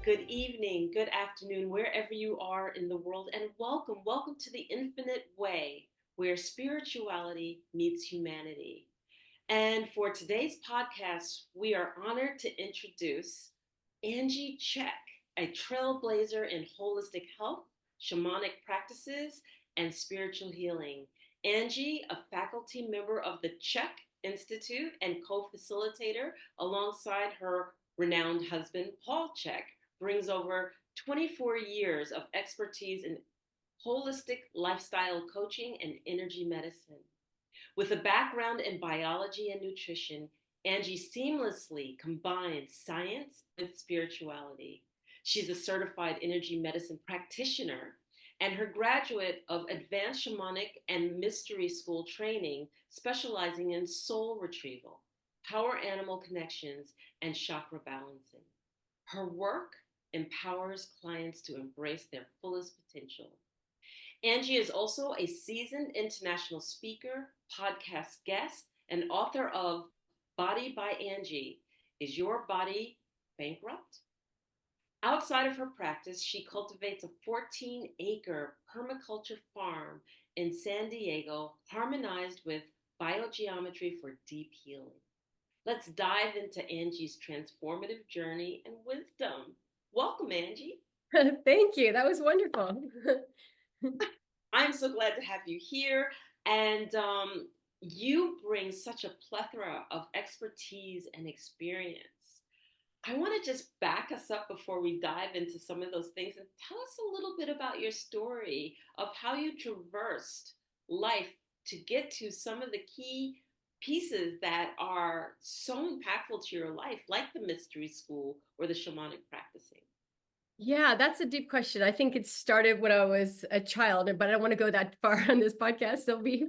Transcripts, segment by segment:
good evening, good afternoon, wherever you are in the world, and welcome to the Infinite Way, where spirituality meets humanity. And for today's podcast, we are honored to introduce Angie Chek, a trailblazer in holistic health, shamanic practices, and spiritual healing. Angie, a faculty member of the Chek Institute and co facilitator alongside her renowned husband, Paul Chek, brings over 24 years of expertise in holistic lifestyle coaching and energy medicine. With a background in biology and nutrition, Angie seamlessly combines science with spirituality. She's a certified energy medicine practitioner and her graduate of advanced shamanic and mystery school training, specializing in soul retrieval, power animal connections, and chakra balancing. Her work empowers clients to embrace their fullest potential. Angie is also a seasoned international speaker, podcast guest, and author of Body by Angie. Is Your Body Bankrupt? Outside of her practice, she cultivates a 14-acre permaculture farm in San Diego, harmonized with biogeometry for deep healing. Let's dive into Angie's transformative journey and wisdom. Welcome, Angie. Thank you. That was wonderful. I'm so glad to have you here. And you bring such a plethora of expertise and experience. I want to just back us up before we dive into some of those things and tell us a little bit about your story of how you traversed life to get to some of the key pieces that are so impactful to your life, like the mystery school or the shamanic practicing. Yeah, that's a deep question. I think it started when I was a child, but I don't want to go that far on this podcast. It'll be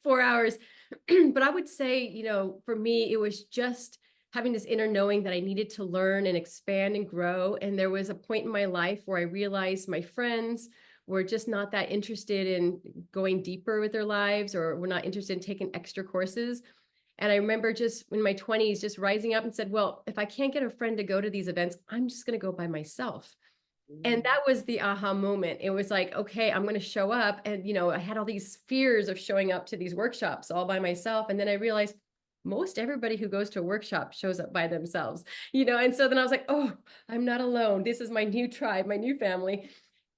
4 hours. But I would say, for me, it was just having this inner knowing that I needed to learn and expand and grow. And there was a point in my life where I realized my friends were just not that interested in going deeper with their lives, or were not interested in taking extra courses. And I remember just in my 20s, just rising up and said, well, if I can't get a friend to go to these events, I'm just going to go by myself. And that was the aha moment. It was like, okay, I'm going to show up. And, I had all these fears of showing up to these workshops all by myself. And then I realized most everybody who goes to a workshop shows up by themselves, and so then I was like, oh, I'm not alone. This is my new tribe, my new family.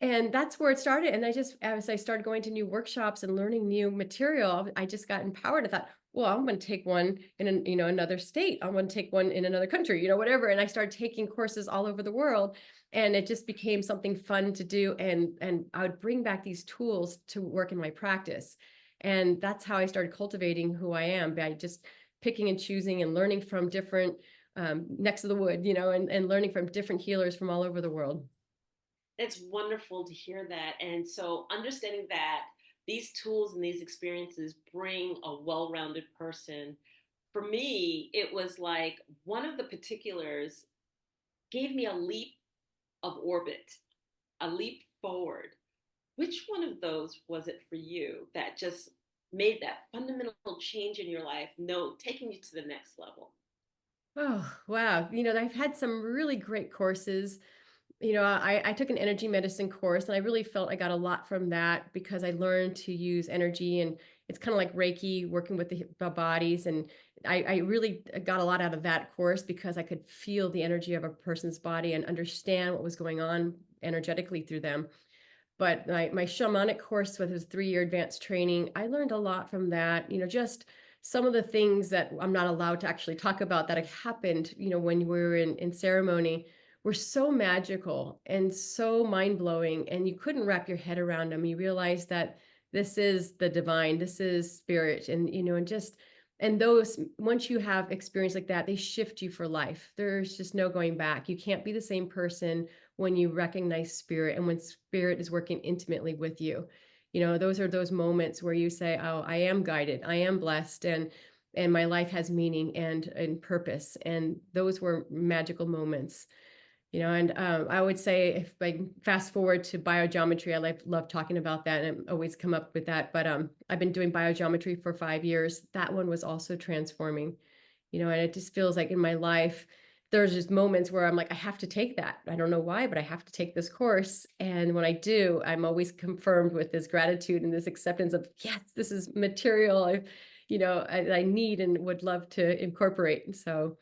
And that's where it started. And as I started going to new workshops and learning new material, I just got empowered. I thought, well, I'm going to take one in another state. I'm going to take one in another country, whatever. And I started taking courses all over the world, and it just became something fun to do. And I would bring back these tools to work in my practice. And that's how I started cultivating who I am, by just picking and choosing and learning from different necks of the wood, and learning from different healers from all over the world. It's wonderful to hear that. And so understanding that these tools and these experiences bring a well-rounded person. For me, it was like one of the particulars gave me a leap of orbit, a leap forward. Which one of those was it for you that just made that fundamental change in your life, no, taking you to the next level? Oh, wow. I've had some really great courses. I took an energy medicine course, and I really felt I got a lot from that because I learned to use energy, and it's kind of like Reiki, working with the bodies. And I really got a lot out of that course because I could feel the energy of a person's body and understand what was going on energetically through them. But my shamanic course, with his 3-year advanced training, I learned a lot from that. Just some of the things that I'm not allowed to actually talk about that happened, when we were in ceremony, were so magical and so mind blowing. And you couldn't wrap your head around them. You realize that this is the divine, this is spirit. And those, once you have experience like that, they shift you for life. There's just no going back. You can't be the same person when you recognize spirit, and when spirit is working intimately with you. Those are those moments where you say, oh, I am guided, I am blessed, and my life has meaning and purpose. And those were magical moments. And I would say, if I fast forward to biogeometry, I love talking about that, and always come up with that. But I've been doing biogeometry for 5 years. That one was also transforming, and it just feels like in my life, there's just moments where I'm like, I have to take that. I don't know why, but I have to take this course. And when I do, I'm always confirmed with this gratitude and this acceptance of, yes, this is material I need and would love to incorporate. And so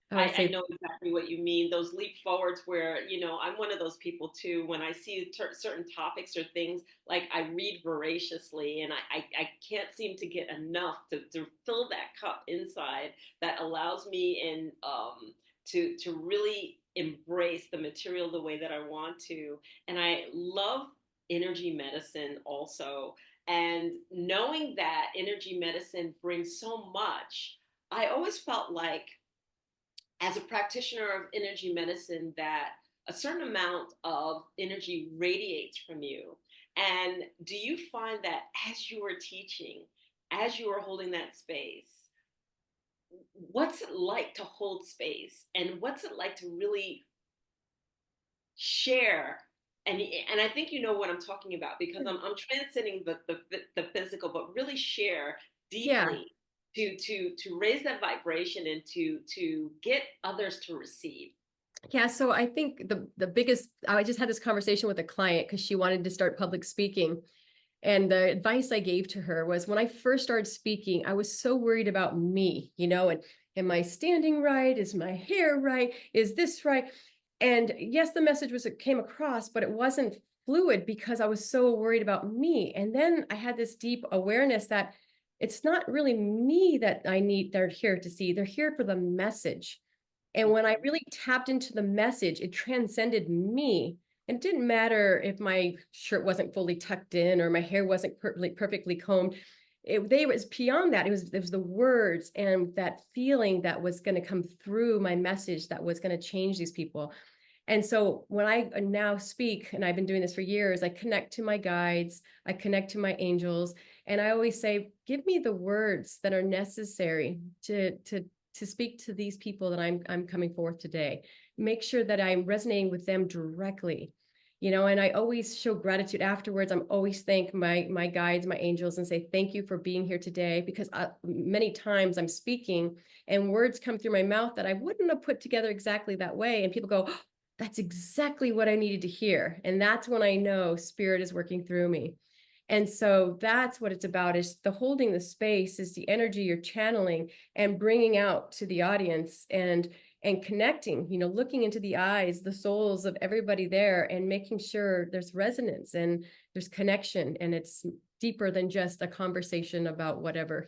I would I say, know exactly what you mean. Those leap forwards where, I'm one of those people too. When I see certain topics or things, like I read voraciously and I can't seem to get enough to fill that cup inside that allows me to really embrace the material the way that I want to. And I love energy medicine also. And knowing that energy medicine brings so much, I always felt like as a practitioner of energy medicine that a certain amount of energy radiates from you. And do you find that as you are teaching, as you are holding that space, what's it like to hold space? And what's it like to really share? And I think you know what I'm talking about because I'm transcending the physical, but really share yeah. deeply to raise that vibration and to get others to receive. Yeah, so I think the biggest I just had this conversation with a client because she wanted to start public speaking. And the advice I gave to her was when I first started speaking, I was so worried about me, and am I standing right? Is my hair right? Is this right? And yes, the message was it came across, but it wasn't fluid because I was so worried about me. And then I had this deep awareness that it's not really me that they're here to see. They're here for the message. And when I Mhm. really tapped into the message, it transcended me. And it didn't matter if my shirt wasn't fully tucked in or my hair wasn't perfectly combed. They was beyond that. It was the words and that feeling that was going to come through my message that was going to change these people. And so when I now speak, and I've been doing this for years, I connect to my guides, I connect to my angels, and I always say, give me the words that are necessary to speak to these people that I'm coming forth today. Make sure that I'm resonating with them directly. And I always show gratitude afterwards. I'm always thank my guides, my angels, and say thank you for being here today because many times I'm speaking and words come through my mouth that I wouldn't have put together exactly that way, and people go, oh, that's exactly what I needed to hear. And that's when I know spirit is working through me. And so that's what it's about is the holding the space is the energy you're channeling and bringing out to the audience and connecting, looking into the eyes, the souls of everybody there and making sure there's resonance and there's connection and it's deeper than just a conversation about whatever.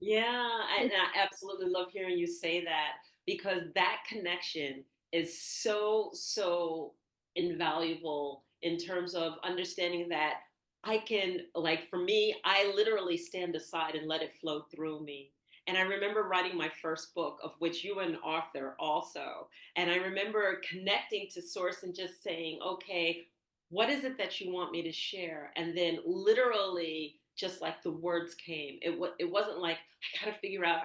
Yeah, and I absolutely love hearing you say that because that connection is so invaluable in terms of understanding that I can, like for me, I literally stand aside and let it flow through me. And I remember writing my first book, of which you were an author also. And I remember connecting to Source and just saying, okay, what is it that you want me to share? And then literally, just like the words came, it wasn't like I got to figure out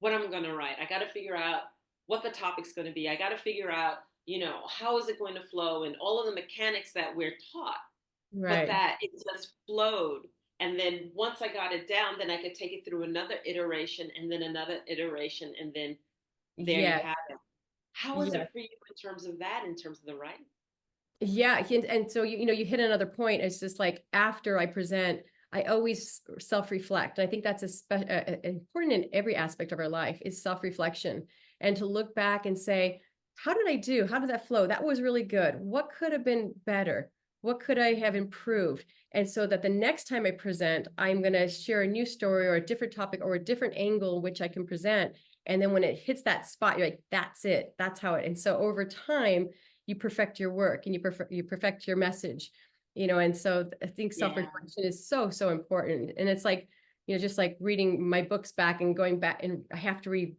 what I'm going to write. I got to figure out what the topic's going to be. I got to figure out, how is it going to flow and all of the mechanics that we're taught, but Right. that it just flowed. And then once I got it down, then I could take it through another iteration and then another iteration. And then there you Yeah. have it. How is Yeah. it for you in terms of that, in terms of the writing? Yeah, and so you hit another point. It's just like after I present, I always self-reflect. I think that's important in every aspect of our life is self-reflection and to look back and say, how did I do? How did that flow? That was really good. What could have been better? What could I have improved? And so that the next time I present, I'm going to share a new story or a different topic or a different angle in which I can present. And then when it hits that spot, you're like, that's it. That's how it. And so over time, you perfect your work and you perfect your message, and so I think Yeah. self-reflection is so important. And it's like, just like reading my books back and going back, and I have to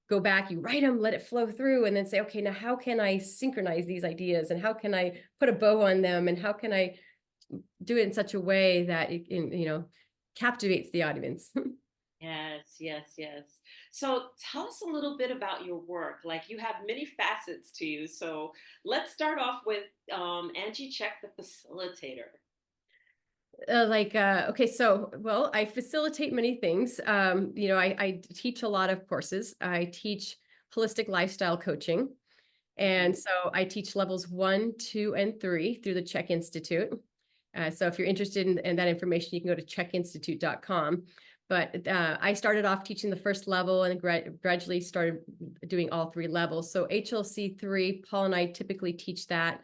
go back, you write them, let it flow through, and then say, okay, now how can I synchronize these ideas and how can I put a bow on them and how can I do it in such a way that captivates the audience. Yes, yes, yes. So tell us a little bit about your work. Like you have many facets to you. So let's start off with Angie Chek, the facilitator. Okay, so well, I facilitate many things. I teach a lot of courses. I teach holistic lifestyle coaching. And so I teach levels 1, 2, and 3 through the Chek Institute. So if you're interested in that information, you can go to chekinstitute.com. But I started off teaching the first level and gradually started doing all 3 levels. So HLC 3, Paul and I typically teach that.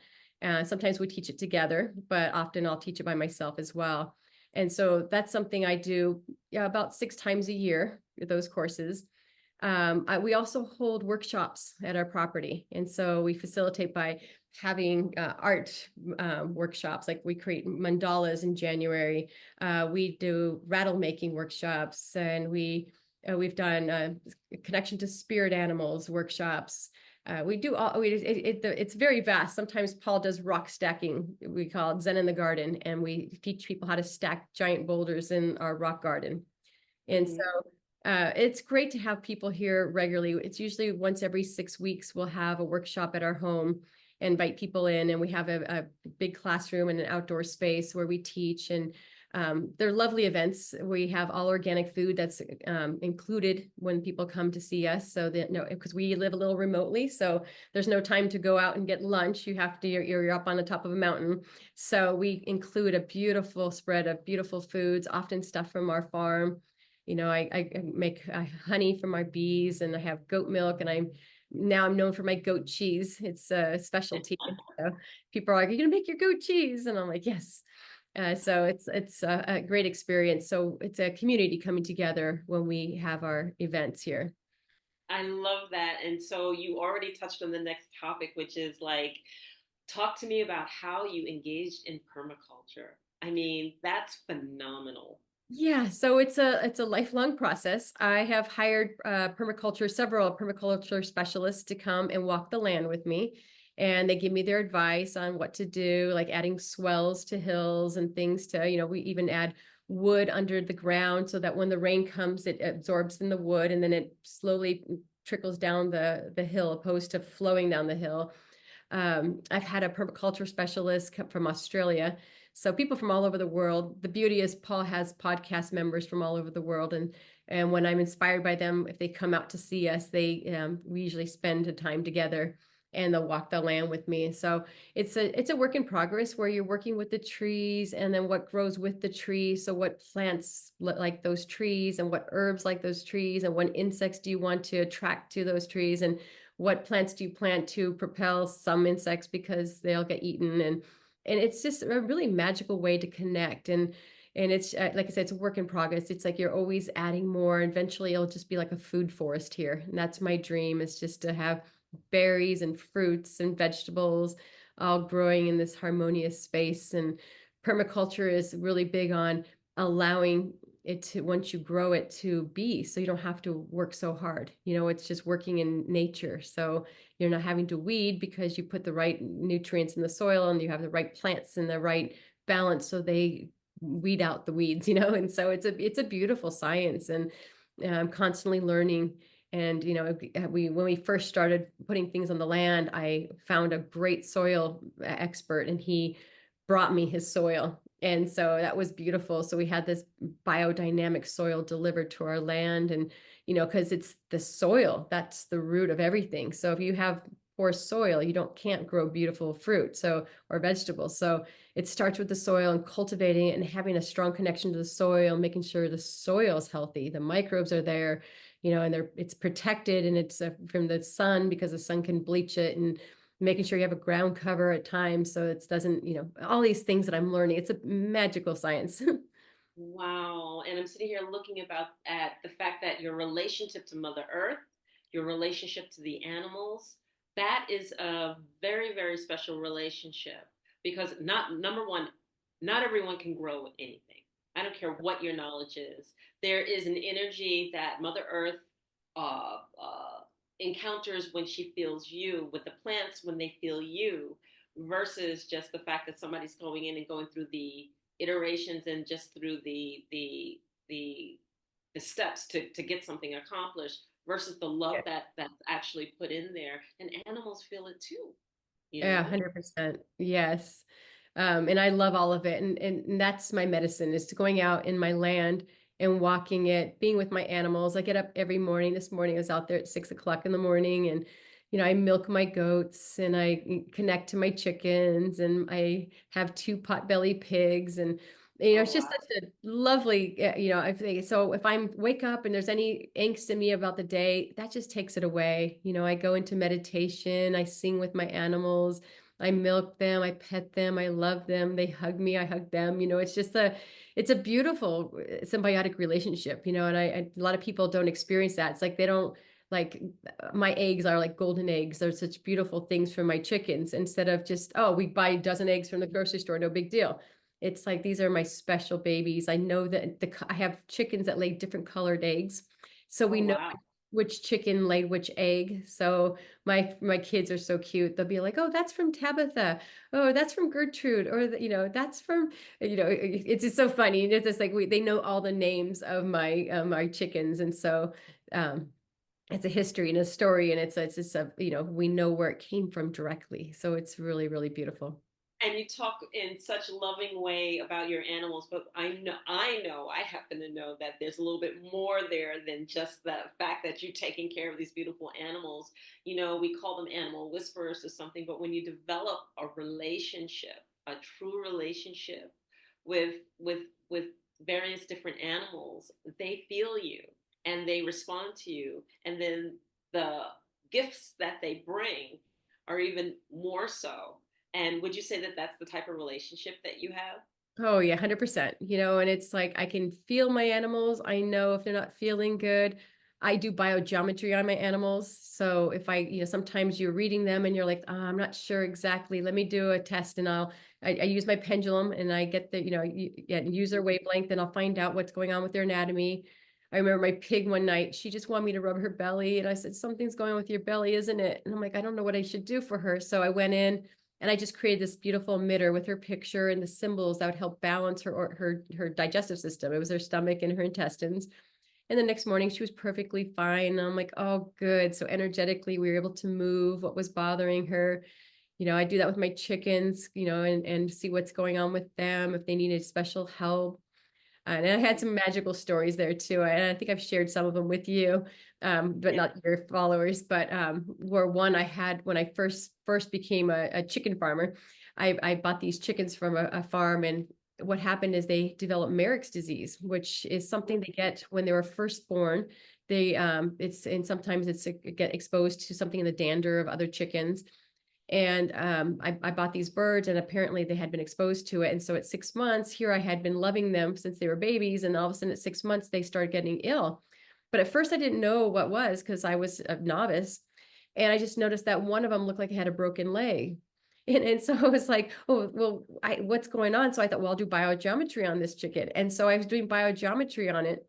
Sometimes we teach it together, but often I'll teach it by myself as well. And so that's something I do about 6 times a year, those courses. We also hold workshops at our property. And so we facilitate by having art workshops, like we create mandalas in January. We do rattle making workshops, and we've done connection to spirit animals workshops. We do all, it's very vast. Sometimes Paul does rock stacking. We call it Zen in the Garden, and we teach people how to stack giant boulders in our rock garden. And so it's great to have people here regularly. It's usually once every 6 weeks, we'll have a workshop at our home, invite people in, and we have a big classroom and an outdoor space where we teach. And they're lovely events. We have all organic food that's included when people come to see us. So that, no, because we live a little remotely, so there's no time to go out and get lunch. You have to, you're up on the top of a mountain. So we include a beautiful spread of beautiful foods, often stuff from our farm. You know, I make honey from our bees, and I have goat milk, and I'm known for my goat cheese. It's a specialty. So people are like, "Are you gonna make your goat cheese?" And I'm like, "Yes." So it's a great experience. So it's a community coming together when we have our events here. I love that. And so you already touched on the next topic, which is like, talk to me about how you engaged in permaculture. I mean, that's phenomenal. Yeah, so it's a lifelong process. I have hired several permaculture specialists to come and walk the land with me, and they give me their advice on what to do, like adding swells to hills and things to, we even add wood under the ground so that when the rain comes, it absorbs in the wood and then it slowly trickles down the hill opposed to flowing down the hill. I've had a permaculture specialist come from Australia. So people from all over the world. The beauty is Paul has podcast members from all over the world, and when I'm inspired by them, if they come out to see us, we usually spend a time together, and they'll walk the land with me. So it's a work in progress where you're working with the trees, and then what grows with the trees. So what plants like those trees, and what herbs like those trees, and what insects do you want to attract to those trees, and what plants do you plant to propel some insects because they'll get eaten. And it's just a really magical way to connect. And it's like I said, it's a work in progress. It's like you're always adding more. Eventually it'll just be like a food forest here, and that's my dream, is just to have berries and fruits and vegetables all growing in this harmonious space. And permaculture is really big on allowing it to, once you grow it, to be, so you don't have to work so hard. It's just working in nature, so you're not having to weed because you put the right nutrients in the soil and you have the right plants in the right balance, so they weed out the weeds. And so it's a beautiful science, and I'm constantly learning. And when we first started putting things on the land, I found a great soil expert, and he brought me his soil. And so that was beautiful. So we had this biodynamic soil delivered to our land. And because it's the soil, that's the root of everything. So if you have poor soil, you can't grow beautiful fruit, or vegetables. So it starts with the soil and cultivating it and having a strong connection to the soil, making sure the soil is healthy, the microbes are there, and it's protected, and it's from the sun, because the sun can bleach it, and making sure you have a ground cover at times so it doesn't, all these things that I'm learning. It's a magical science. Wow. And I'm sitting here looking at the fact that your relationship to Mother Earth, your relationship to the animals, that is a very, very special relationship, because not number one, not everyone can grow anything. I don't care what your knowledge is. There is an energy that Mother Earth encounters when she feels you, with the plants when they feel you, versus just the fact that somebody's going in and going through the iterations and just through the steps to get something accomplished, versus the love that's actually put in there. And animals feel it too, Yeah, 100%. Yes. And I love all of it. And that's my medicine, is to going out in my land and walking it, being with my animals. I get up every morning. This morning I was out there at 6 o'clock in the morning, and I milk my goats, and I connect to my chickens, and I have two potbelly pigs, and Oh, it's just wow. such a lovely, I think. So if I wake up and there's any angst in me about the day, that just takes it away. I go into meditation, I sing with my animals, I milk them, I pet them, I love them, they hug me, I hug them. It's a beautiful symbiotic relationship, and a lot of people don't experience that. It's like they don't, like, my eggs are like golden eggs. They're such beautiful things for my chickens, instead of just, oh, we buy a dozen eggs from the grocery store, no big deal. It's like these are my special babies. I know that I have chickens that lay different colored eggs, so we Oh, know wow. which chicken laid which egg. So my kids are so cute. They'll be like, "Oh, that's from Tabitha. Oh, that's from Gertrude," or that's from, it's just so funny. It's just like they know all the names of my chickens, and so um, it's a history and a story, and it's just we know where it came from directly. So it's really, really beautiful. And you talk in such a loving way about your animals, but I happen to know that there's a little bit more there than just the fact that you're taking care of these beautiful animals. We call them animal whisperers or something, but when you develop a relationship, a true relationship with various different animals, they feel you and they respond to you, and then the gifts that they bring are even more so. And would you say that that's the type of relationship that you have? Oh yeah, 100%. And it's like I can feel my animals. I know if they're not feeling good. I do biogeometry on my animals. So if sometimes you're reading them and you're like, I'm not sure exactly. Let me do a test, and I use my pendulum, and I get the, use their wavelength, and I'll find out what's going on with their anatomy. I remember my pig one night, she just wanted me to rub her belly, and I said, something's going on with your belly, isn't it? And I'm like, I don't know what I should do for her. So I went in, and I just created this beautiful emitter with her picture and the symbols that would help balance her digestive system. It was her stomach and her intestines. And the next morning she was perfectly fine. And I'm like, oh, good. So energetically we were able to move what was bothering her. I do that with my chickens, and see what's going on with them, if they needed special help. And I had some magical stories there too. And I think I've shared some of them with you, but Yeah. not your followers. But where one I had when I first became a chicken farmer, I bought these chickens from a farm, and what happened is they developed Merrick's disease, which is something they get when they were first born. Sometimes it's get exposed to something in the dander of other chickens, and I bought these birds, and apparently they had been exposed to it. And so at 6 months, here I had been loving them since they were babies. And all of a sudden at 6 months, they started getting ill. But at first I didn't know what was, because I was a novice. And I just noticed that one of them looked like it had a broken leg. And so I was like, oh, well, what's going on? So I thought, well, I'll do biogeometry on this chicken. And so I was doing biogeometry on it,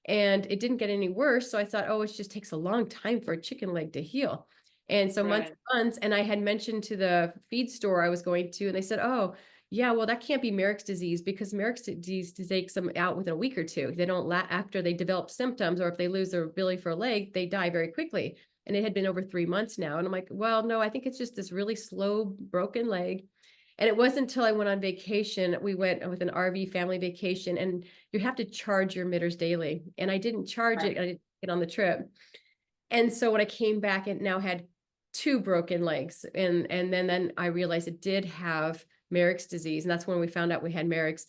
and it didn't get any worse. So I thought, oh, it just takes a long time for a chicken leg to heal. And so months Right. and months, and I had mentioned to the feed store I was going to, and they said, oh, yeah, well, that can't be Merrick's disease, because Merrick's disease takes them out within a week or two. They don't after they develop symptoms, or if they lose their ability for a leg, they die very quickly. And it had been over 3 months now. And I'm like, well, no, I think it's just this really slow broken leg. And it wasn't until I went on vacation, we went with an RV family vacation, and you have to charge your emitters daily. And I didn't charge Right. it. I didn't get on the trip. And so when I came back, it now had two broken legs. And then I realized it did have Merrick's disease. And that's when we found out we had Merrick's.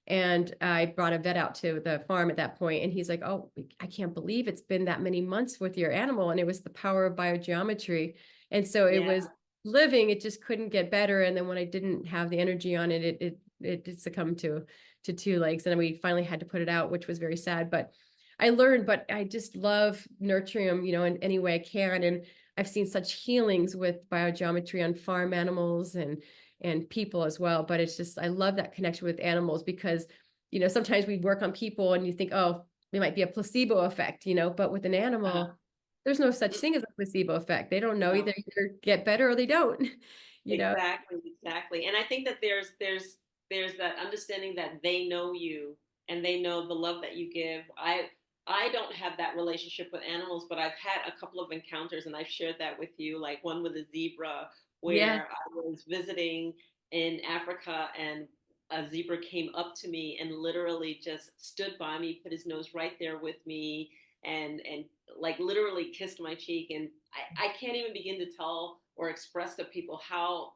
And I brought a vet out to the farm at that point, and he's like, oh, I can't believe it's been that many months with your animal. And it was the power of biogeometry. And so it Yeah. was living, it just couldn't get better. And then when I didn't have the energy on it, it did succumb to two legs. And then we finally had to put it out, which was very sad. But I learned, but I just love nurturing them, in any way I can. And I've seen such healings with biogeometry on farm animals and people as well. But it's just, I love that connection with animals, because, sometimes we work on people and you think, oh, it might be a placebo effect, but with an Uh, animal, there's no such thing as a placebo effect. They don't know, no. either get better or they don't, you know? Exactly, exactly. And I think that there's that understanding that they know you and they know the love that you give. I don't have that relationship with animals, but I've had a couple of encounters, and I've shared that with you, like one with a zebra Yeah. where I was visiting in Africa, and a zebra came up to me and literally just stood by me, put his nose right there with me, and like literally kissed my cheek. And I can't even begin to tell or express to people how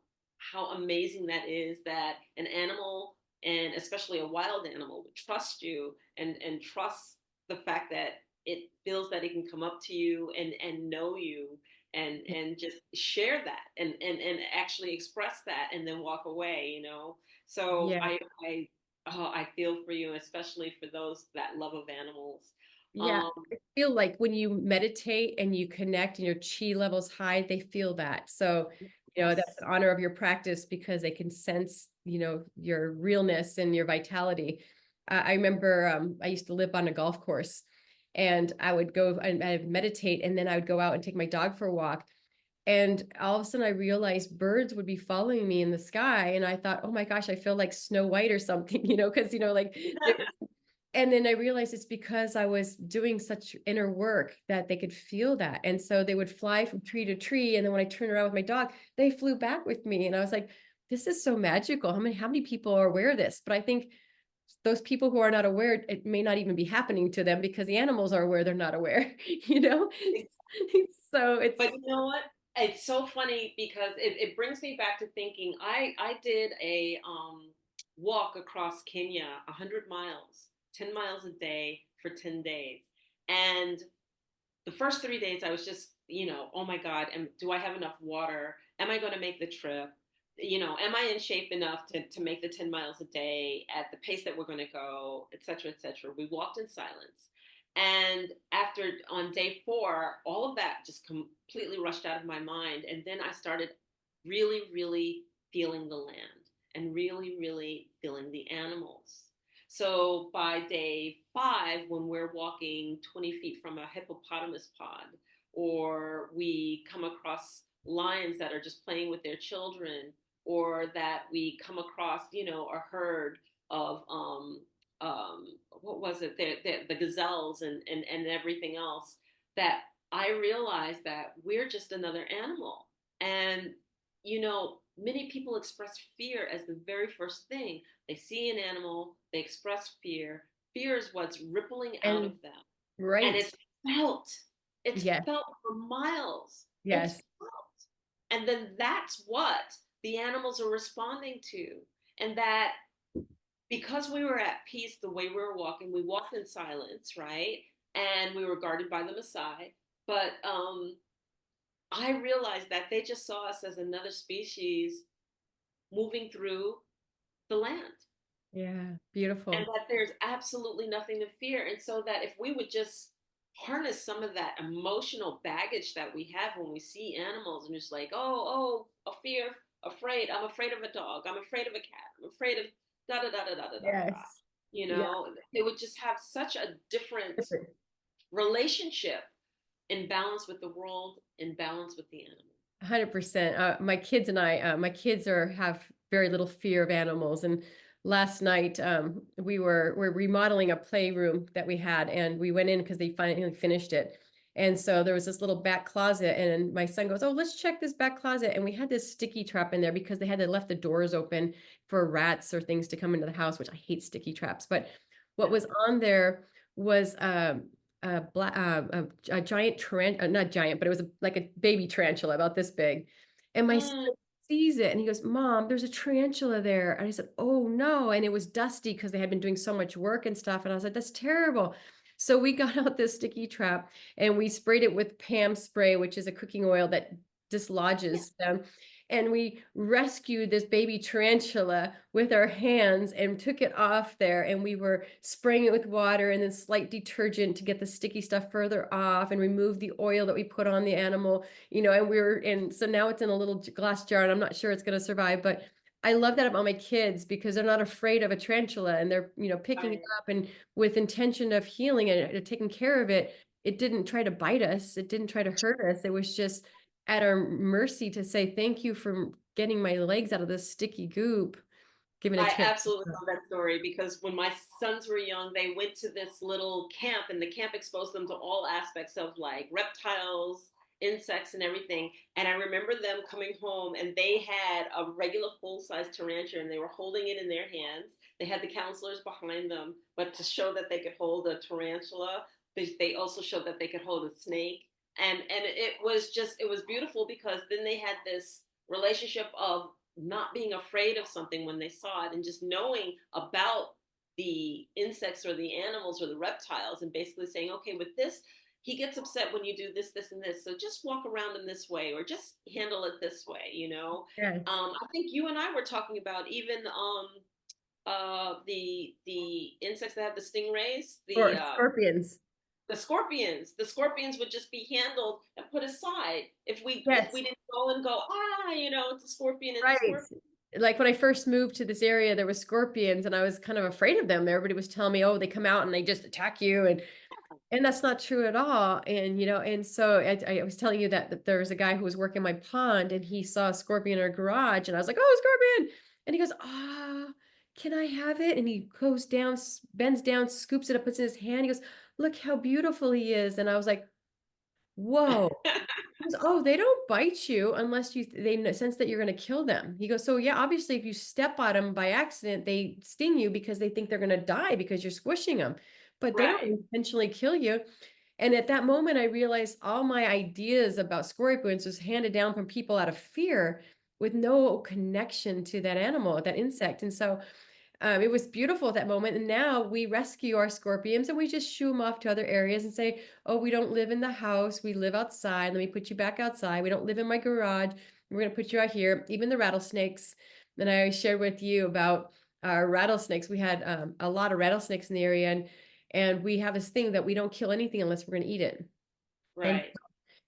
amazing that is, that an animal, and especially a wild animal, would trust you and trust the fact that it feels that it can come up to you and know you and just share that and actually express that and then walk away, you know. So Yeah. I feel for you, especially for those that love of animals. Yeah, um I feel like when you meditate and you connect and your chi levels high, they feel that. So, that's yes. an honor of your practice because they can sense, your realness and your vitality. I remember I used to live on a golf course and I would go and I'd meditate and then I would go out and take my dog for a walk. And all of a sudden I realized birds would be following me in the sky. And I thought, oh my gosh, I feel like Snow White or something, because, like and then I realized it's because I was doing such inner work that they could feel that. And so they would fly from tree to tree. And then when I turned around with my dog, they flew back with me. And I was like, this is so magical. How many people are aware of this? But I think those people who are not aware, it may not even be happening to them because the animals are aware they're not aware, you know? So But it's you know what? It's so funny because it brings me back to thinking. I did a walk across Kenya, 100 miles, 10 miles a day for 10 days. And the first 3 days I was just, oh my God, do I have enough water? Am I going to make the trip? Am I in shape enough to make the 10 miles a day at the pace that we're going to go, et cetera, et cetera. We walked in silence. And after, on day 4, all of that just completely rushed out of my mind. And then I started really, really feeling the land and really, really feeling the animals. So by day 5, when we're walking 20 feet from a hippopotamus pod, or we come across lions that are just playing with their children, or that we come across, a herd of what was it, the gazelles and everything else, that I realized that we're just another animal. And many people express fear as the very first thing. They see an animal, they express fear. Fear is what's rippling out of and them. And right. felt. It's Yes. felt for miles. It's Yes. felt. And then that's what the animals are responding to. And that because we were at peace the way we were walking, we walked in silence, right? And we were guarded by the Maasai. But I realized that they just saw us as another species moving through the land, Yeah. and Beautiful. that there's absolutely nothing to fear. And so that if we would just harness some of that emotional baggage that we have when we see animals, and just like, a fear, afraid, I'm afraid of a dog, I'm afraid of a cat, I'm afraid of da da da da da da da da. Yes. Yeah. They would just have such a different relationship, in balance with the world, in balance with the animal. 100%. My kids and my kids have very little fear of animals. And last night, we're remodeling a playroom that we had, and we went in because they finally finished it. And so there was this little back closet, and my son goes, "Oh, let's check this back closet." And we had this sticky trap in there because they had to left the doors open for rats or things to come into the house, which I hate sticky traps. But what Yeah. was on there was a giant not giant, but it was like a baby tarantula about this big. And my son Mm. sees it and he goes, "Mom, there's a tarantula there." And I said, "Oh no." And it was dusty because they had been doing so much work and stuff. And I was like, "That's terrible." So we got out this sticky trap and we sprayed it with Pam spray, which is a cooking oil that dislodges them. And we rescued this baby tarantula with our hands and took it off there. And we were spraying it with water and then slight detergent to get the sticky stuff further off and remove the oil that we put on the animal, and so now it's in a little glass jar and I'm not sure it's going to survive, but I love that about my kids because they're not afraid of a tarantula and they're, picking it Right. up and with intention of healing it and taking care of it. It didn't try to bite us. It didn't try to hurt us. It was just at our mercy to say, "Thank you for getting my legs out of this sticky goop," giving a I chance. absolutely love that story, because when my sons were young, they went to this little camp, and the camp exposed them to all aspects of like reptiles insects and everything. And I remember them coming home, and they had a regular full-size tarantula, and they were holding it in their hands. They had the counselors behind them, but to show that they could hold a tarantula, they also showed that they could hold a snake. And it was just, it was beautiful, because then they had this relationship of not being afraid of something when they saw it, and just knowing about the insects or the animals or the reptiles, and basically saying, okay, with this, he gets upset when you do this, this, and this. So just walk around him this way, or just handle it this way, you know? Yeah. I think you and I were talking about even the insects that have the stingrays, Or scorpions. the scorpions. The scorpions would just be handled and put aside if Yes. we didn't go and go, you know, it's a scorpion, it's a Right. scorpion. Like when I first moved to this area, there was scorpions and I was kind of afraid of them. Everybody was telling me, oh, they come out and they just attack you. And that's not true at all. And, and so I was telling you that there was a guy who was working my pond and he saw a scorpion in our garage and I was like, oh, scorpion. And he goes, can I have it? And he goes down, bends down, scoops it up, puts it in his hand. He goes, look how beautiful he is. And I was like, whoa. He goes, oh, they don't bite you unless they sense that you're going to kill them. He goes, so yeah, obviously if you step on them by accident, they sting you because they think they're going to die because you're squishing them, but they don't Right. intentionally kill you. And at that moment, I realized all my ideas about scorpions was handed down from people out of fear with no connection to that animal, that insect. And so it was beautiful at that moment. And now we rescue our scorpions and we just shoo them off to other areas and say, oh, we don't live in the house. We live outside. Let me put you back outside. We don't live in my garage. We're going to put you out here. Even the rattlesnakes. And I shared with you about our rattlesnakes. We had a lot of rattlesnakes in the area. And we have this thing that we don't kill anything unless we're going to eat it. And Right.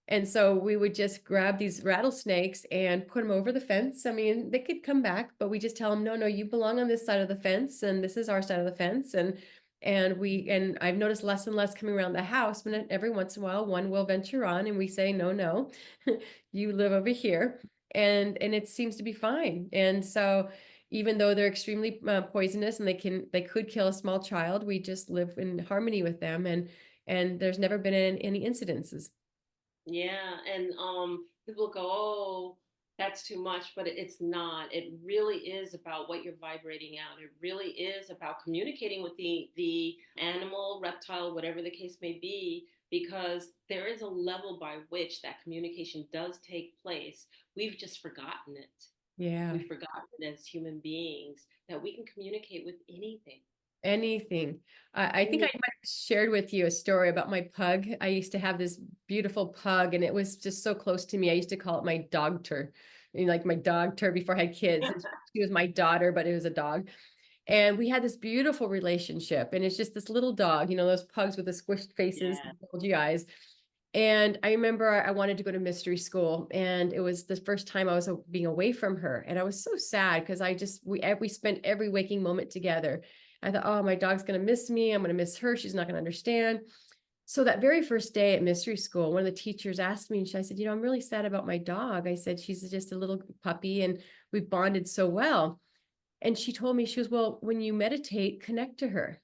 and so we would just grab these rattlesnakes and put them over the fence. I mean, they could come back, but we just tell them, no, no, you belong on this side of the fence, and this is our side of the fence. And I've noticed less and less coming around the house, but every once in a while, one will venture on, and we say, no, no, you live over here, and it seems to be fine. And so, even though they're extremely poisonous and they could kill a small child, we just live in harmony with them, and there's never been any incidences. Yeah, and people go, "Oh, that's too much," but it's not. It really is about what you're vibrating out. It really is about communicating with the animal, reptile, whatever the case may be, because there is a level by which that communication does take place. We've just forgotten it. Yeah. We've forgotten it as human beings, that we can communicate with anything. Anything. I think I Anything. might have shared with you a story about my pug. I used to have this beautiful pug, and it was just so close to me. I used to call it my dogter, like my dogter before I had kids. And she was my daughter, but it was a dog. And we had this beautiful relationship. And it's just this little dog, those pugs with the squished faces, Yeah. bulgy eyes. And I remember I wanted to go to mystery school, and it was the first time I was being away from her, and I was so sad because we spent every waking moment together. I thought, oh, my dog's going to miss me. I'm going to miss her. She's not going to understand. So that very first day at mystery school, one of the teachers asked me, and I said, I'm really sad about my dog. I said, she's just a little puppy, and we bonded so well. And she told me, she goes, well, when you meditate, connect to her.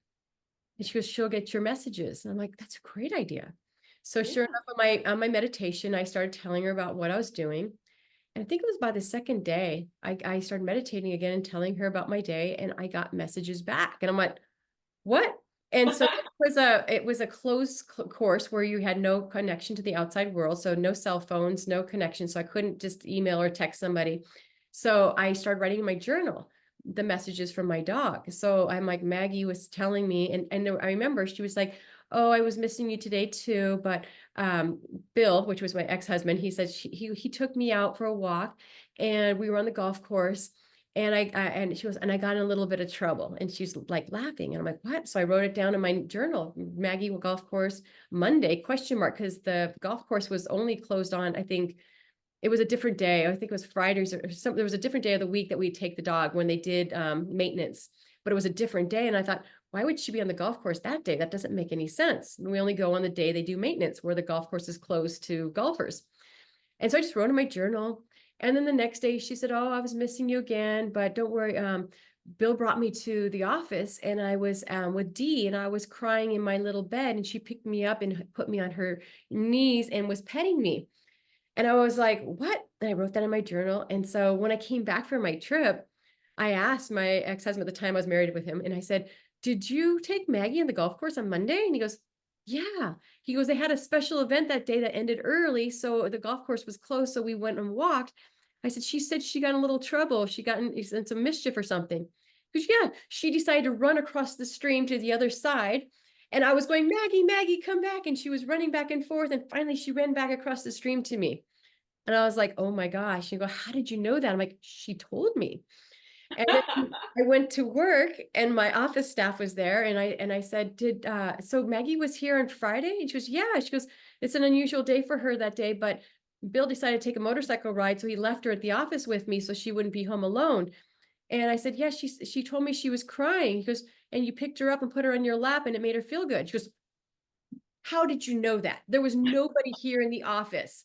And she goes, she'll get your messages. And I'm like, that's a great idea. So sure Yeah. enough, on my meditation, I started telling her about what I was doing. And I think it was by the second day, I started meditating again and telling her about my day, and I got messages back. And I'm like, what? And so it was a closed course where you had no connection to the outside world. So no cell phones, no connection. So I couldn't just email or text somebody. So I started writing in my journal the messages from my dog. So I'm like, Maggie was telling me, and I remember she was like, oh, I was missing you today too. But Bill, which was my ex-husband, he said he took me out for a walk, and we were on the golf course. And I got in a little bit of trouble, and she's like laughing. And I'm like, what? So I wrote it down in my journal, Maggie golf course Monday, question mark, because the golf course was only closed on, I think it was a different day. I think it was Fridays or something. There was a different day of the week that we'd take the dog when they did maintenance, but it was a different day. And I thought, why would she be on the golf course that day? That doesn't make any sense. And we only go on the day they do maintenance, where the golf course is closed to golfers. And so I just wrote in my journal. And then the next day she said, oh, I was missing you again, but don't worry. Bill brought me to the office, and I was with Dee, and I was crying in my little bed, and she picked me up and put me on her knees and was petting me. And I was like, what? And I wrote that in my journal. And so when I came back from my trip, I asked my ex-husband at the time I was married with him, and I said, did you take Maggie on the golf course on Monday? And he goes, yeah. He goes, they had a special event that day that ended early. So the golf course was closed. So we went and walked. I said she got in a little trouble. She got in some mischief or something. Because yeah, she decided to run across the stream to the other side. And I was going, Maggie, Maggie, come back. And she was running back and forth. And finally she ran back across the stream to me. And I was like, oh my gosh. You go, how did you know that? I'm like, she told me. And then I went to work and my office staff was there. And I said, so Maggie was here on Friday? And she goes, yeah. She goes, it's an unusual day for her that day, but Bill decided to take a motorcycle ride. So he left her at the office with me so she wouldn't be home alone. And I said, yeah, she told me she was crying. He goes, and you picked her up and put her on your lap and it made her feel good. She goes, how did you know that? There was nobody here in the office.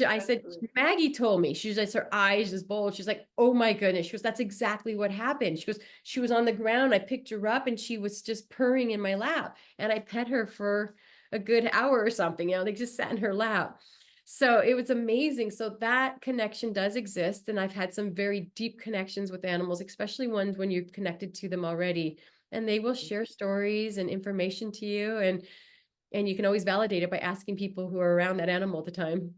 I said, Maggie told me. She's like, her eyes is bold. She's like, oh my goodness. She goes, that's exactly what happened. She goes, she was on the ground. I picked her up and she was just purring in my lap. And I pet her for a good hour or something. They just sat in her lap. So it was amazing. So that connection does exist. And I've had some very deep connections with animals, especially ones when you've connected to them already. And they will share stories and information to you. And you can always validate it by asking people who are around that animal at the time.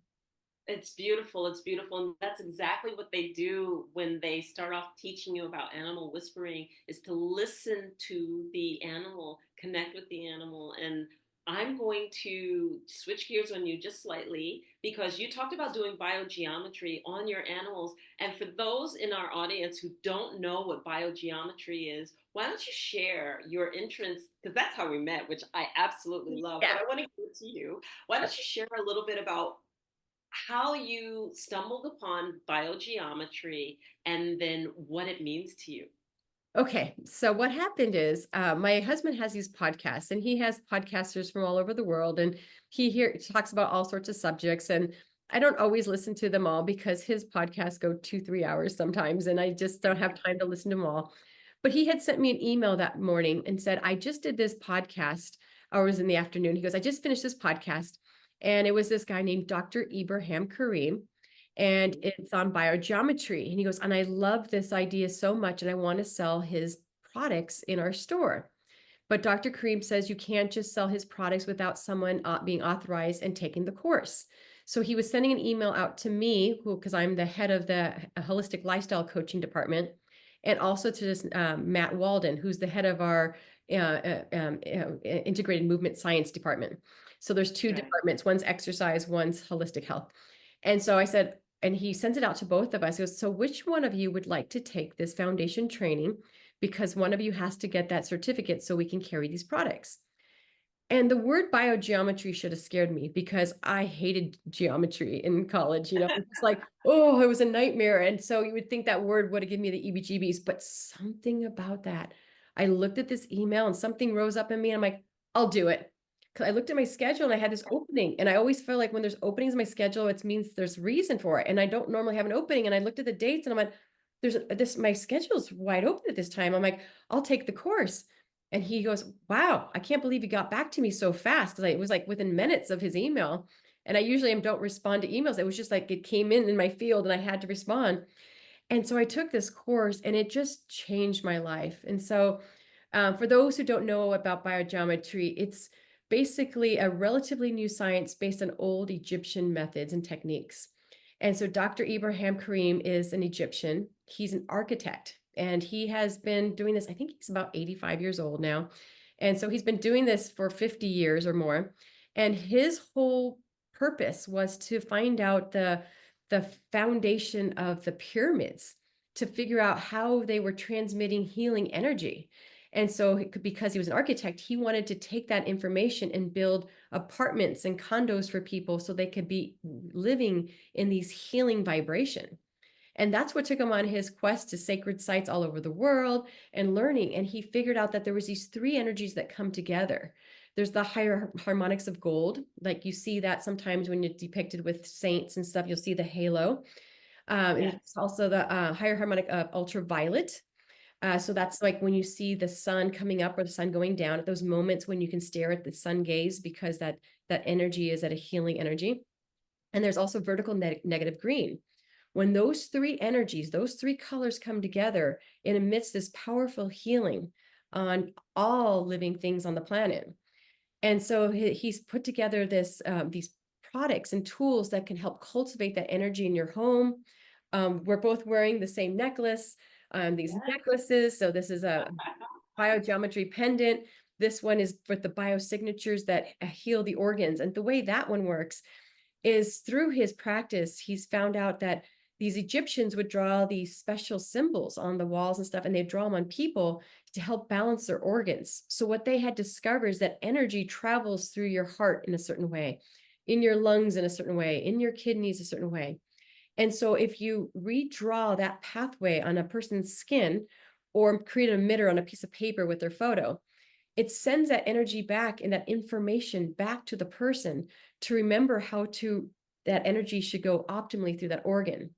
It's beautiful. It's beautiful. And that's exactly what they do when they start off teaching you about animal whispering is to listen to the animal, connect with the animal. And I'm going to switch gears on you just slightly because you talked about doing biogeometry on your animals. And for those in our audience who don't know what biogeometry is, why don't you share your entrance? Because that's how we met, which I absolutely love. But Yeah. I want to give it to you. Why don't you share a little bit about how you stumbled upon biogeometry and then what it means to you. Okay. So what happened is my husband has these podcasts and he has podcasters from all over the world. And he talks about all sorts of subjects. And I don't always listen to them all because his podcasts go 2, 3 hours sometimes. And I just don't have time to listen to them all. But he had sent me an email that morning and said, I just did this podcast hours in the afternoon. He goes, I just finished this podcast. And it was this guy named Dr. Ibrahim Kareem. And it's on biogeometry. And he goes, and I love this idea so much. And I want to sell his products in our store. But Dr. Kareem says you can't just sell his products without someone being authorized and taking the course. So he was sending an email out to me, because I'm the head of the holistic lifestyle coaching department, and also to this Matt Walden, who's the head of our integrated movement science department. So there's two departments, one's exercise, one's holistic health. And so I said, and he sends it out to both of us. He goes, so which one of you would like to take this foundation training? Because one of you has to get that certificate so we can carry these products. And the word biogeometry should have scared me because I hated geometry in college. It's like, oh, it was a nightmare. And so you would think that word would have given me the EBGBs, but something about that. I looked at this email and something rose up in me. And I'm like, I'll do it. Because I looked at my schedule and I had this opening. And I always feel like when there's openings in my schedule, it means there's reason for it. And I don't normally have an opening. And I looked at the dates and I'm like, my schedule's wide open at this time. I'm like, I'll take the course. And he goes, wow, I can't believe he got back to me so fast. Because it was like within minutes of his email. And I usually don't respond to emails. It was just like it came in my field and I had to respond. And so I took this course and it just changed my life. And so for those who don't know about biogeometry, it's basically a relatively new science based on old Egyptian methods and techniques. And so Dr. Ibrahim Kareem is an Egyptian. He's an architect and he has been doing this. I think he's about 85 years old now. And so he's been doing this for 50 years or more. And his whole purpose was to find out the foundation of the pyramids to figure out how they were transmitting healing energy. And so because he was an architect, he wanted to take that information and build apartments and condos for people so they could be living in these healing vibration. And that's what took him on his quest to sacred sites all over the world and learning. And he figured out that there was these three energies that come together. There's the higher harmonics of gold, like you see that sometimes when you're depicted with saints and stuff, you'll see the halo. And it's also the higher harmonic of ultraviolet. So that's like when you see the sun coming up or the sun going down at those moments when you can stare at the sun gaze because that energy is at a healing energy. And there's also vertical negative green. When those three energies, those three colors come together, it emits this powerful healing on all living things on the planet. And so he's put together these products and tools that can help cultivate that energy in your home. We're both wearing the same necklace, these Yeah. necklaces. So this is a biogeometry pendant. This one is with the biosignatures that heal the organs. And the way that one works is through his practice, he's found out that these Egyptians would draw these special symbols on the walls and stuff, and they'd draw them on people to help balance their organs. So what they had discovered is that energy travels through your heart in a certain way, in your lungs in a certain way, in your kidneys a certain way. And so if you redraw that pathway on a person's skin or create an emitter on a piece of paper with their photo, it sends that energy back and that information back to the person to remember how to that energy should go optimally through that organ.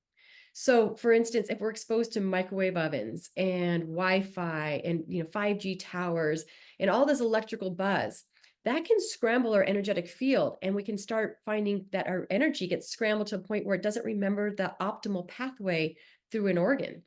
So for instance, if we're exposed to microwave ovens and Wi-Fi and 5G towers and all this electrical buzz, that can scramble our energetic field, and we can start finding that our energy gets scrambled to a point where it doesn't remember the optimal pathway through an organ.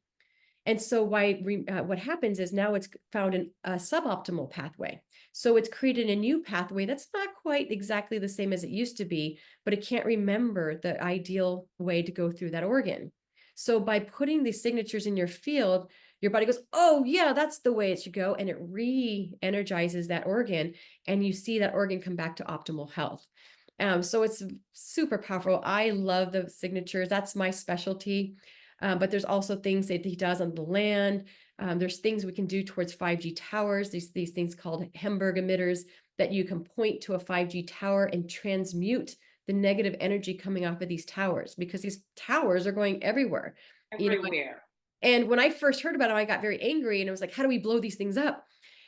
And so what happens is now it's found a suboptimal pathway. So it's created a new pathway that's not quite exactly the same as it used to be, but it can't remember the ideal way to go through that organ. So by putting these signatures in your field, your body goes, oh yeah, that's the way it should go. And it re-energizes that organ, and you see that organ come back to optimal health. So it's super powerful. I love the signatures. That's my specialty. But there's also things that he does on the land. There's things we can do towards 5G towers, these things called Hemberg emitters that you can point to a 5G tower and transmute the negative energy coming off of these towers, because these towers are going everywhere. Everywhere. And when I first heard about it, I got very angry, and it was like, how do we blow these things up?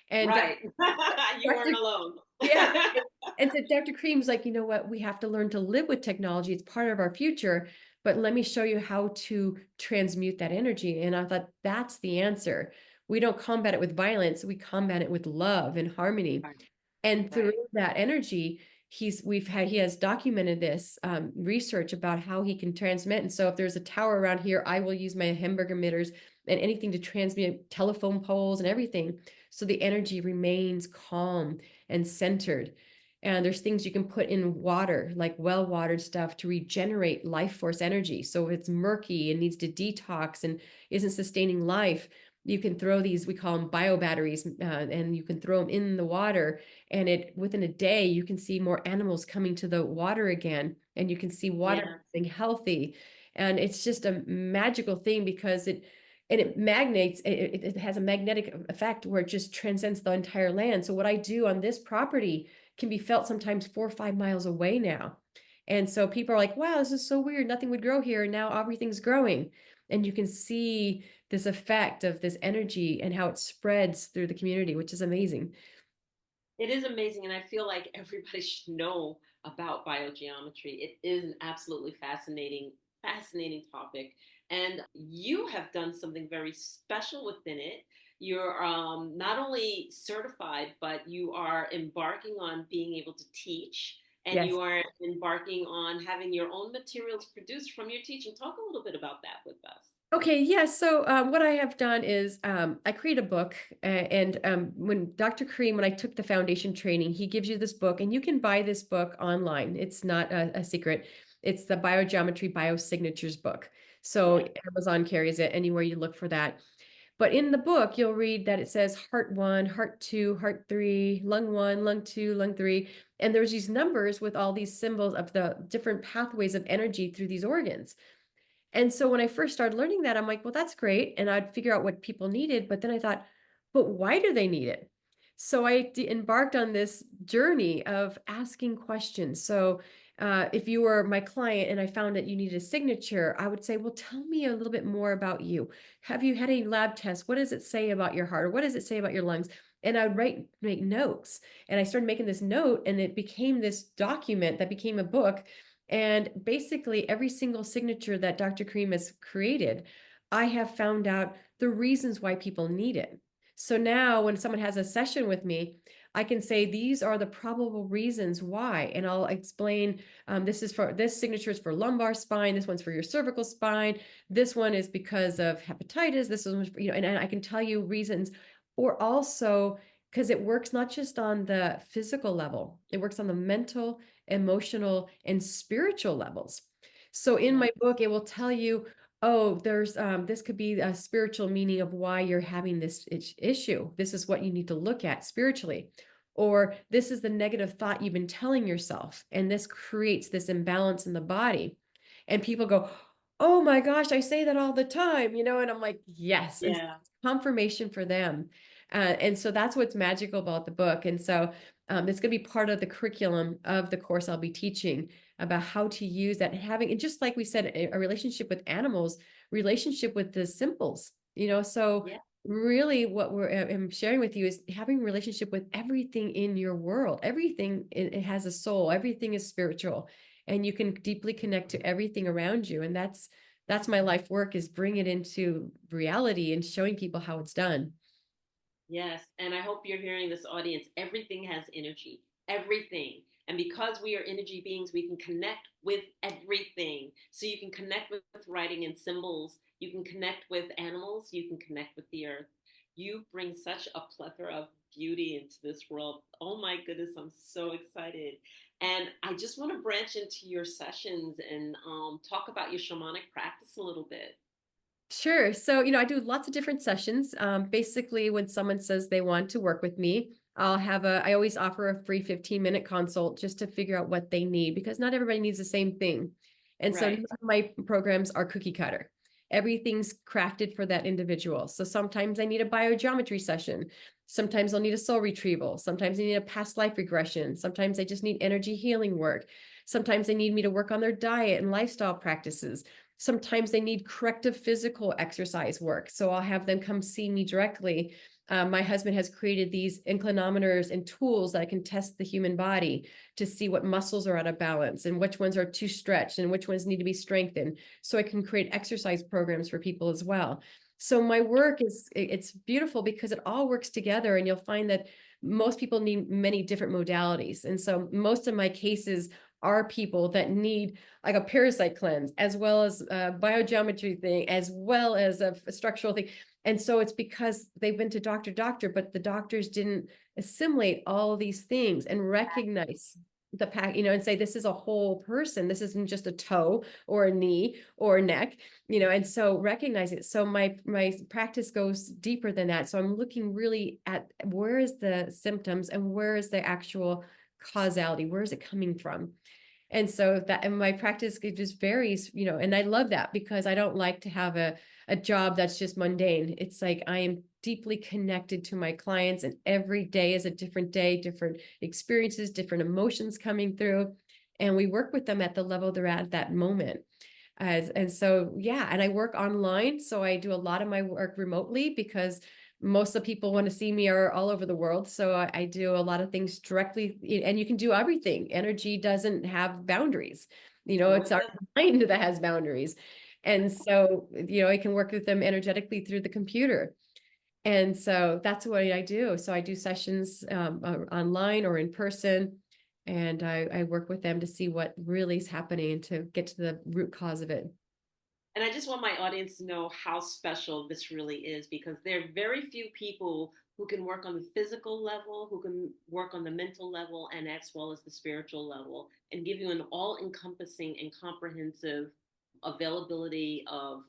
And Right. You Dr. weren't alone. Yeah. And so Dr. Cream's like, you know what? We have to learn to live with technology. It's part of our future. But let me show you how to transmute that energy. And I thought that's the answer. We don't combat it with violence. We combat it with love and harmony. Right. And through Right. that energy, he has documented this research about how he can transmit. And so if there's a tower around here, I will use my Hemberg emitters and anything to transmit telephone poles and everything, so the energy remains calm and centered. And there's things you can put in water, like well watered stuff, to regenerate life force energy. So if it's murky and needs to detox and isn't sustaining life, you can throw these, we call them bio batteries, and you can throw them in the water, and within a day you can see more animals coming to the water again, and you can see water Yeah. being healthy. And it's just a magical thing, because it magnates, it has a magnetic effect where it just transcends the entire land. So what I do on this property can be felt sometimes 4 or 5 miles away now. And so people are like, wow, this is so weird, nothing would grow here, and now everything's growing. And you can see this effect of this energy and how it spreads through the community, which is amazing. It is amazing, and I feel like everybody should know about biogeometry. It is an absolutely fascinating topic, and you have done something very special within it. You're not only certified, but you are embarking on being able to teach, and Yes. you are embarking on having your own materials produced from your teaching. Talk a little bit about that with us. Okay, yeah. So what I have done is I create a book, and when Dr. Kareem, when I took the foundation training, he gives you this book, and you can buy this book online. It's not a secret. It's the Biogeometry Biosignatures book. So Yeah. Amazon carries it anywhere you look for that. But in the book, you'll read that it says heart one, heart two, heart three, lung one, lung two, lung three. And there's these numbers with all these symbols of the different pathways of energy through these organs. And so when I first started learning that, I'm like, well, that's great. And I'd figure out what people needed. But then I thought, but why do they need it? So I embarked on this journey of asking questions. So if you were my client and I found that you needed a signature, I would say, well, tell me a little bit more about you. Have you had any lab tests? What does it say about your heart? Or what does it say about your lungs? And I would make notes. And I started making this note, and it became this document that became a book. And basically, every single signature that Dr. Kareem has created, I have found out the reasons why people need it. So now when someone has a session with me, I can say these are the probable reasons why, and I'll explain this signature is for lumbar spine, this one's for your cervical spine, this one is because of hepatitis, this one's for, and I can tell you reasons, or also because it works not just on the physical level, it works on the mental, emotional, and spiritual levels. So in Yeah. my book, it will tell you, oh, there's this could be a spiritual meaning of why you're having this issue. This is what you need to look at spiritually. Or this is the negative thought you've been telling yourself, and this creates this imbalance in the body. And people go, oh my gosh, I say that all the time, and I'm like, yes. And Yeah. confirmation for them. And so that's what's magical about the book. And so it's going to be part of the curriculum of the course I'll be teaching about how to use that, and having, and just like we said, a relationship with animals, relationship with the symbols, so Yeah. really what I'm sharing with you is having a relationship with everything in your world. Everything, it has a soul, everything is spiritual, and you can deeply connect to everything around you. And that's my life work, is bring it into reality and showing people how it's done. Yes, and I hope you're hearing this audience. Everything has energy, everything. And because we are energy beings, we can connect with everything. So you can connect with writing and symbols, you can connect with animals, you can connect with the earth. You bring such a plethora of beauty into this world. Oh my goodness, I'm so excited. And I just want to branch into your sessions and talk about your shamanic practice a little bit. Sure. So, I do lots of different sessions. Basically, when someone says they want to work with me, I always offer a free 15-minute consult just to figure out what they need, because not everybody needs the same thing. And so none Right. of my programs are cookie cutter. Everything's crafted for that individual. So sometimes I need a biogeometry session. Sometimes I'll need a soul retrieval. Sometimes I need a past life regression. Sometimes I just need energy healing work. Sometimes they need me to work on their diet and lifestyle practices. Sometimes they need corrective physical exercise work. So I'll have them come see me directly. My husband has created these inclinometers and tools that I can test the human body to see what muscles are out of balance and which ones are too stretched and which ones need to be strengthened. So I can create exercise programs for people as well. So my work it's beautiful because it all works together, and you'll find that most people need many different modalities. And so most of my cases are people that need like a parasite cleanse, as well as a biogeometry thing, as well as a structural thing. And so it's because they've been to doctor, but the doctors didn't assimilate all of these things and recognize the pack, and say, this is a whole person. This isn't just a toe or a knee or a neck, and so recognize it. So my practice goes deeper than that. So I'm looking really at where is the symptoms and where is the actual causality, where is it coming from. And so that, and my practice, it just varies, and I love that because I don't like to have a job that's just mundane. It's like I am deeply connected to my clients, and every day is a different day, different experiences, different emotions coming through. And we work with them at the level they're at that moment. And so, yeah, and I work online. So I do a lot of my work remotely because most of the people want to see me are all over the world. So I do a lot of things directly, and you can do everything. Energy doesn't have boundaries. No, It's it our doesn't. mind that has boundaries. And so, I can work with them energetically through the computer. And so that's what I do. So I do sessions online or in person, and I work with them to see what really is happening and to get to the root cause of it. And I just want my audience to know how special this really is, because there are very few people who can work on the physical level, who can work on the mental level, and as well as the spiritual level, and give you an all encompassing and comprehensive availability of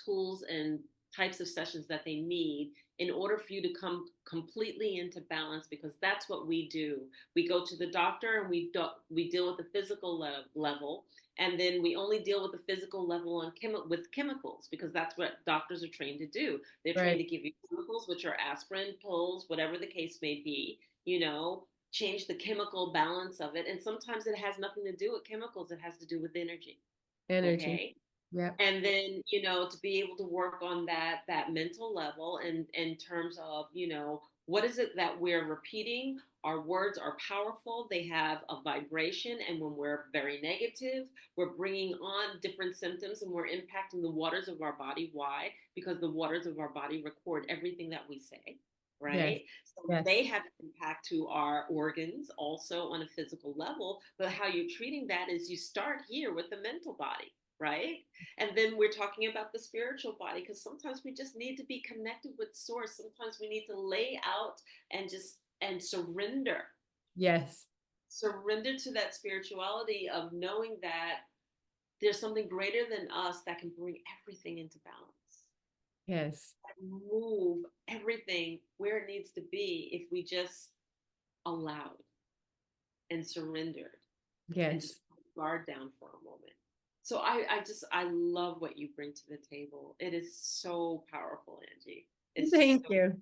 tools and types of sessions that they need in order for you to come completely into balance, because that's what we do. We go to the doctor and we deal with the physical level, and then we only deal with the physical level on with chemicals, because that's what doctors are trained to do. They're trained Right. to give you chemicals, which are aspirin, pills, whatever the case may be, change the chemical balance of it. And sometimes it has nothing to do with chemicals, it has to do with energy. Energy. Okay. Yeah. And then, to be able to work on that mental level, and in terms of, what is it that we're repeating. Our words are powerful, they have a vibration, and when we're very negative, we're bringing on different symptoms, and we're impacting the waters of our body. Why? Because the waters of our body record everything that we say. Yes. right? So Yes. they have an impact to our organs also on a physical level. But how you're treating that is you start here with the mental body, right? And then we're talking about the spiritual body because sometimes we just need to be connected with source. Sometimes we need to lay out and surrender. Yes. Surrender to that spirituality of knowing that there's something greater than us that can bring everything into balance, Yes. move everything where it needs to be if we just allowed and surrendered and just Yes. put the guard down for a moment. So I love what you bring to the table. It is so powerful, Angie. It's just Thank so, you.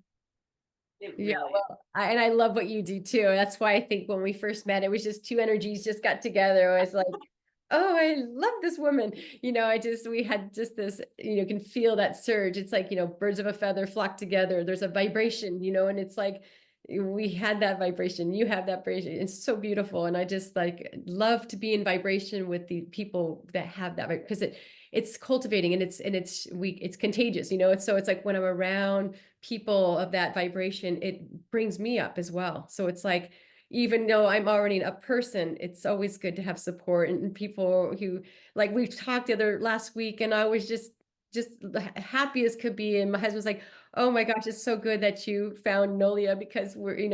it Yeah, really is. well, and I love what you do too. That's why I think when we first met, it was just two energies just got together. It was like, oh, I love this woman. We had just this, can feel that surge. It's like, birds of a feather flock together. There's a vibration, and it's like we had that vibration. You have that vibration. It's so beautiful. And I just like love to be in vibration with the people that have that, because it's cultivating and it's contagious, it's like when I'm around people of that vibration, it brings me up as well. So it's like, even though I'm already a person, it's always good to have support and people who, like we talked the other last week, and I was just happy as could be. And my husband was like, "Oh my gosh, it's so good that you found Nolia because we're, you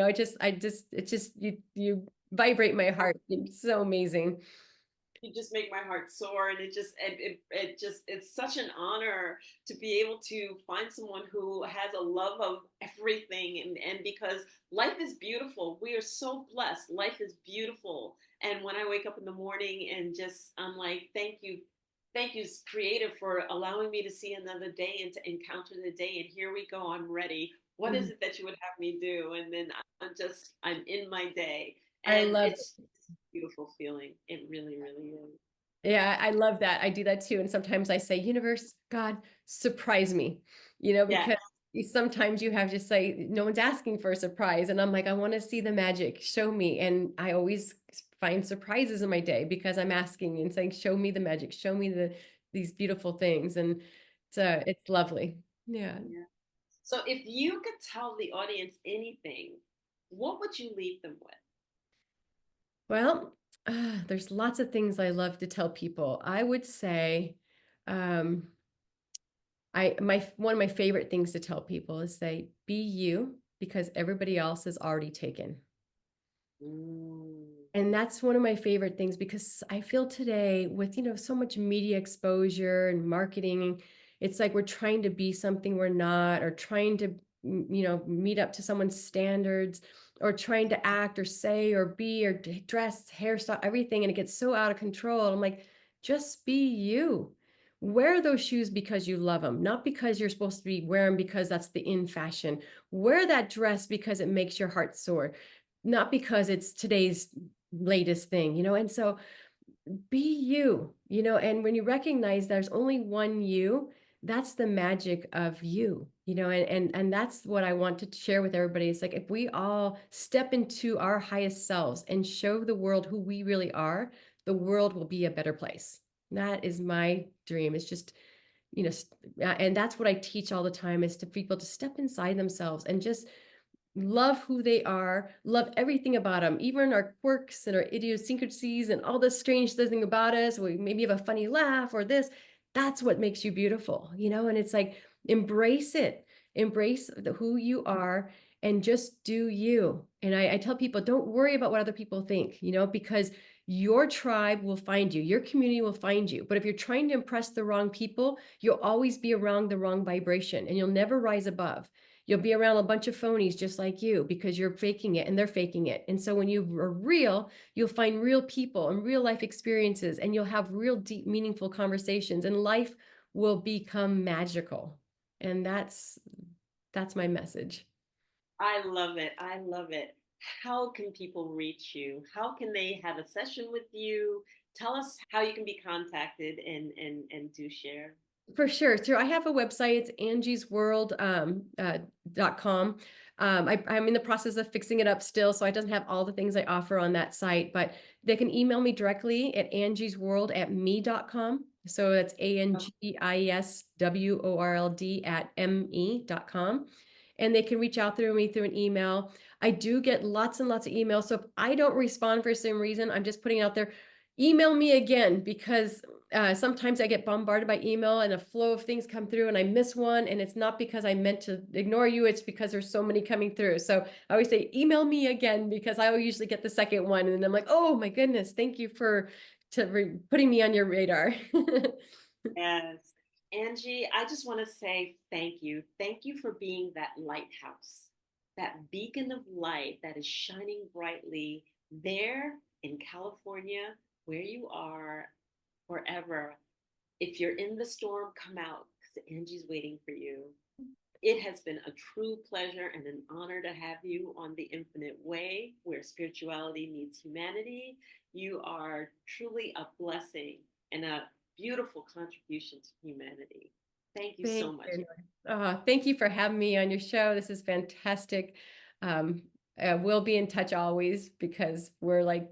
vibrate my heart. It's so amazing." You just make my heart soar, and it's such an honor to be able to find someone who has a love of everything, and because life is beautiful, we are so blessed, life is beautiful. And when I wake up in the morning and just I'm like, thank you creator for allowing me to see another day and to encounter the day, and here we go, I'm ready. What is Mm. it that you would have me do? And then I'm in my day, I and love it's beautiful feeling. It really, really is. Yeah, I love that. I do that too. And sometimes I say, universe, God, surprise me, Yeah. because sometimes you have just like, no one's asking for a surprise. And I'm like, I want to see the magic, show me. And I always find surprises in my day because I'm asking and saying, show me the magic, show me these beautiful things. And it's lovely. Yeah. Yeah. So if you could tell the audience anything, what would you leave them with? Well, there's lots of things I love to tell people. I would say, um, one of my favorite things to tell people is say, be you because everybody else is already taken. Mm. And that's one of my favorite things because I feel today with, so much media exposure and marketing, it's like we're trying to be something we're not, or trying to, meet up to someone's standards, or trying to act or say or be or dress, hairstyle, everything. And it gets so out of control. I'm like, just be you. Wear those shoes because you love them, not because you're supposed to be wearing because that's the in fashion. Wear that dress because it makes your heart soar, not because it's today's latest thing, and so be you, and when you recognize there's only one you, that's the magic of you, and that's what I want to share with everybody. It's like if we all step into our highest selves and show the world who we really are, the world will be a better place. That is my dream. It's just, and that's what I teach all the time, is to people to step inside themselves and just love who they are, love everything about them, even our quirks and our idiosyncrasies and all the strange thing about us. We maybe have a funny laugh or this. That's what makes you beautiful, and it's like embrace it, embrace who you are, and just do you. And I tell people, don't worry about what other people think, because your tribe will find you, your community will find you. But if you're trying to impress the wrong people, you'll always be around the wrong vibration and you'll never rise above. You'll be around a bunch of phonies just like you because you're faking it and they're faking it. And so when you are real, you'll find real people and real life experiences, and you'll have real deep, meaningful conversations, and life will become magical. And that's my message. I love it. I love it. How can people reach you? How can they have a session with you? Tell us how you can be contacted and do share. For sure. So I have a website. It's angiesworld .com. I'm in the process of fixing it up still, so it doesn't have all the things I offer on that site, but they can email me directly at angiesworld@me.com. So that's ANGIESWORLD @me.com. and they can reach out through me through an email. I do get lots and lots of emails. So if I don't respond for some reason, I'm just putting it out there, email me again, because sometimes I get bombarded by email and a flow of things come through and I miss one. And it's not because I meant to ignore you. It's because there's so many coming through. So I always say, email me again, because I usually get the second one. And then I'm like, oh my goodness, thank you for putting me on your radar. Yes. Angie, I just want to say thank you. Thank you for being that lighthouse, that beacon of light that is shining brightly there in California, where you are, wherever. If you're in the storm, come out because Angie's waiting for you. It has been a true pleasure and an honor to have you on the Infinite Way, where spirituality meets humanity. You are truly a blessing and a beautiful contribution to humanity. Thank you so Thank much. you. Thank you for having me on your show. This is fantastic. Um, we'll be in touch always, because we're like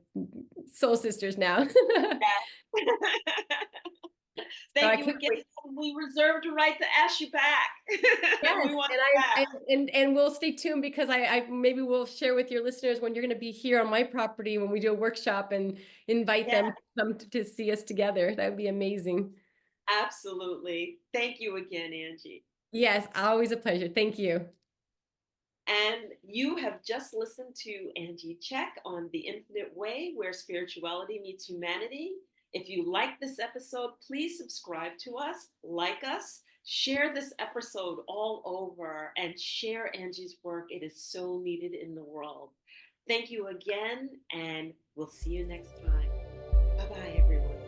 soul sisters now. So Thank I you can't again. wait. We reserve the right to ask you back. Yes, We want and you back. and we'll stay tuned, because I maybe we'll share with your listeners when you're going to be here on my property when we do a workshop, and invite them Yeah, to come to see us together. That would be amazing. absolutely. Thank you again, Angie. Yes, always a pleasure. Thank you. And you have just listened to Angie Chek on The Infinite Way, where spirituality meets humanity. If you like this episode, please subscribe to us, like us, share this episode all over, and share Angie's work. It is so needed in the world. Thank you again, and we'll see you next time. Bye bye, everyone.